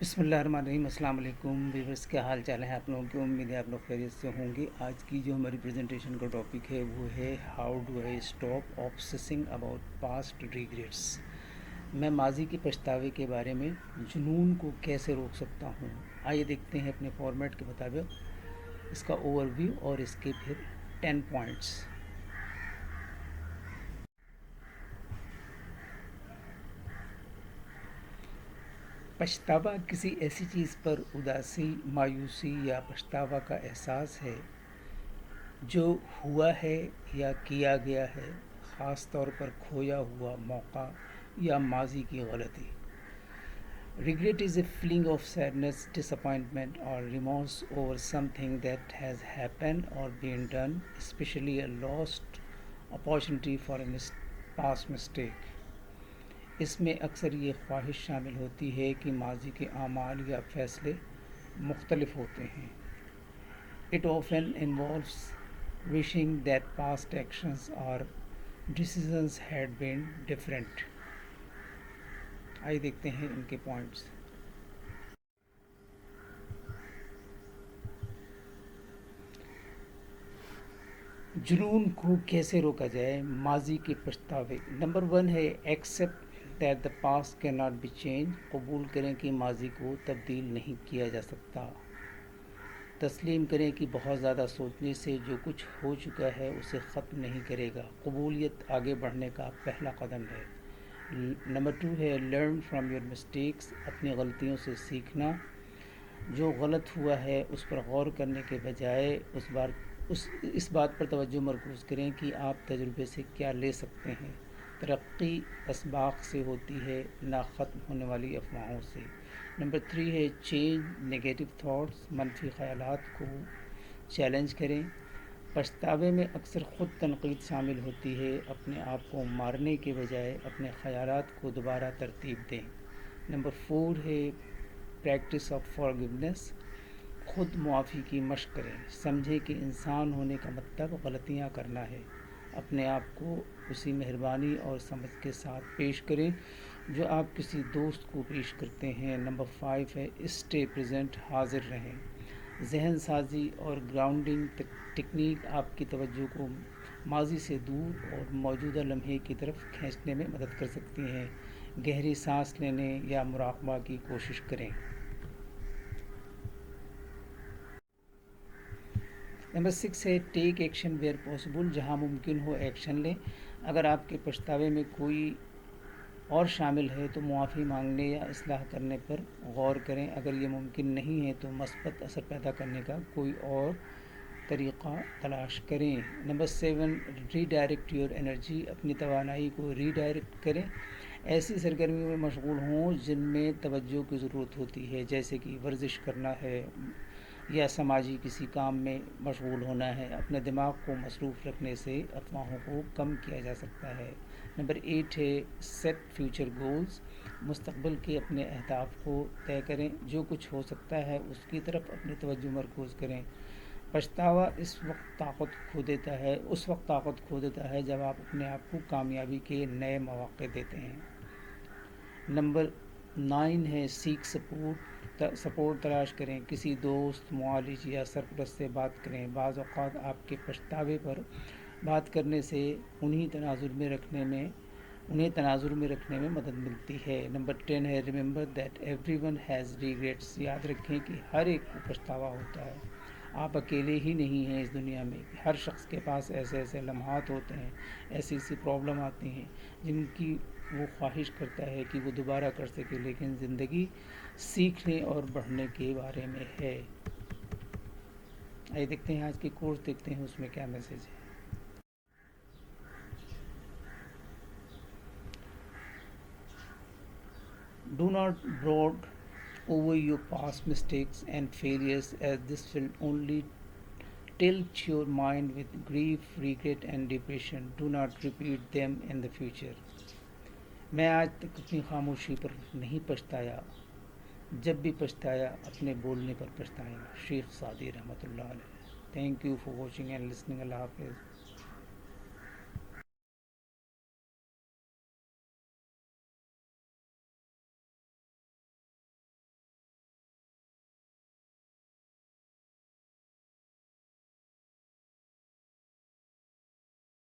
بسم اللہ الرحمن الرحیم۔ السلام علیکم ویورس، کیا حال چال ہے آپ لوگوں کی؟ امید ہے آپ لوگ خیریت سے ہوں گے۔ آج کی جو ہماری پریزنٹیشن کا ٹاپک ہے وہ ہے how do I stop obsessing about past regrets. میں ماضی کے پچھتاوے کے بارے میں جنون کو کیسے روک سکتا ہوں۔ آئیے دیکھتے ہیں اپنے فارمیٹ کے مطابق اس کا اوور ویو اور اس کے پھر 10 پوائنٹس۔ پچھتاوا کسی ایسی چیز پر اداسی، مایوسی یا پچھتاوا کا احساس ہے جو ہوا ہے یا کیا گیا ہے، خاص طور پر کھویا ہوا موقع یا ماضی کی غلطی۔ Regret is a feeling of sadness, disappointment or remorse over something that has happened or been done, especially a lost opportunity for a past mistake۔ اس میں اکثر یہ خواہش شامل ہوتی ہے کہ ماضی کے اعمال یا فیصلے مختلف ہوتے ہیں۔ It often involves wishing that past actions or decisions had been different۔ آئیے دیکھتے ہیں ان کے پوائنٹس۔ جنون کو کیسے روکا جائے؟ ماضی کے پچھتاوے۔ نمبر 1 ہے accept that the past can not be change. قبول کریں کہ ماضی کو تبدیل نہیں کیا جا سکتا۔ تسلیم کریں کہ بہت زیادہ سوچنے سے جو کچھ ہو چکا ہے اسے ختم نہیں کرے گا۔ قبولیت آگے بڑھنے کا پہلا قدم ہے۔ نمبر 2 ہے لرن فرام یور مسٹیکس۔ اپنی غلطیوں سے سیکھنا۔ جو غلط ہوا ہے اس پر غور کرنے کے بجائے اس بات پر توجہ مرکوز کریں کہ آپ تجربے سے کیا لے سکتے ہیں۔ ترقی اسباق سے ہوتی ہے، نہ ختم ہونے والی افواہوں سے۔ نمبر 3 ہے چینج نیگیٹو تھاٹس۔ منفی خیالات کو چیلنج کریں۔ پچھتاوے میں اکثر خود تنقید شامل ہوتی ہے۔ اپنے آپ کو مارنے کے بجائے اپنے خیالات کو دوبارہ ترتیب دیں۔ نمبر 4 ہے پریکٹس آف فارگیونیس۔ خود معافی کی مشق کریں۔ سمجھیں کہ انسان ہونے کا مطلب غلطیاں کرنا ہے۔ اپنے آپ کو اسی مہربانی اور سمجھ کے ساتھ پیش کریں جو آپ کسی دوست کو پیش کرتے ہیں۔ نمبر 5 ہے اسٹے پریزنٹ۔ حاضر رہیں۔ ذہن سازی اور گراؤنڈنگ ٹیکنیک آپ کی توجہ کو ماضی سے دور اور موجودہ لمحے کی طرف کھینچنے میں مدد کر سکتی ہیں۔ گہری سانس لینے یا مراقبہ کی کوشش کریں۔ نمبر 6 ہے ٹیک ایکشن ویئر پاسبل۔ جہاں ممکن ہو ایکشن لیں۔ اگر آپ کے پچھتاوے میں کوئی اور شامل ہے تو معافی مانگنے یا اصلاح کرنے پر غور کریں۔ اگر یہ ممکن نہیں ہے تو مثبت اثر پیدا کرنے کا کوئی اور طریقہ تلاش کریں۔ Number 7 redirect your energy. اپنی توانائی کو ری ڈائریکٹ کریں۔ ایسی سرگرمیوں میں مشغول ہوں جن میں توجہ کی ضرورت ہوتی ہے، جیسے کہ ورزش کرنا ہے یا سماجی کسی کام میں مشغول ہونا ہے۔ اپنے دماغ کو مصروف رکھنے سے افواہوں کو کم کیا جا سکتا ہے۔ نمبر 8 ہے سیٹ فیوچر گولز۔ مستقبل کے اپنے اہداف کو طے کریں۔ جو کچھ ہو سکتا ہے اس کی طرف اپنی توجہ مرکوز کریں۔ پچھتاوا اس وقت طاقت کھو دیتا ہے جب آپ اپنے آپ کو کامیابی کے نئے مواقع دیتے ہیں۔ نمبر 9 ہے سیک سپورٹ تلاش کریں۔ کسی دوست، معالج یا سرپرست سے بات کریں۔ بعض اوقات آپ کے پچھتاوے پر بات کرنے سے انہیں تناظر میں رکھنے میں مدد ملتی ہے۔ نمبر 10 ہے remember that every one has regrets. یاد رکھیں کہ ہر ایک کو پچھتاوا ہوتا ہے۔ آپ اکیلے ہی نہیں ہیں اس دنیا میں۔ ہر شخص کے پاس ایسے لمحات ہوتے ہیں، ایسی پرابلم آتی ہیں جن کی وہ خواہش کرتا ہے کہ وہ دوبارہ کر سکے، لیکن زندگی سیکھنے اور بڑھنے کے بارے میں ہے۔ آئیے دیکھتے ہیں آج کے کورس، دیکھتے ہیں اس میں کیا میسج ہے۔ Do not brood over your past mistakes and failures, as this will only tilt your mind with grief, regret and depression. Do not repeat them in the future۔ میں آج تک اپنی خاموشی پر نہیں پچھتایا، جب بھی پچھتایا اپنے بولنے پر پچھتایا۔ شیخ سعدی رحمۃ اللہ علیہ۔ Thank you for watching and listening. اللہ حافظ۔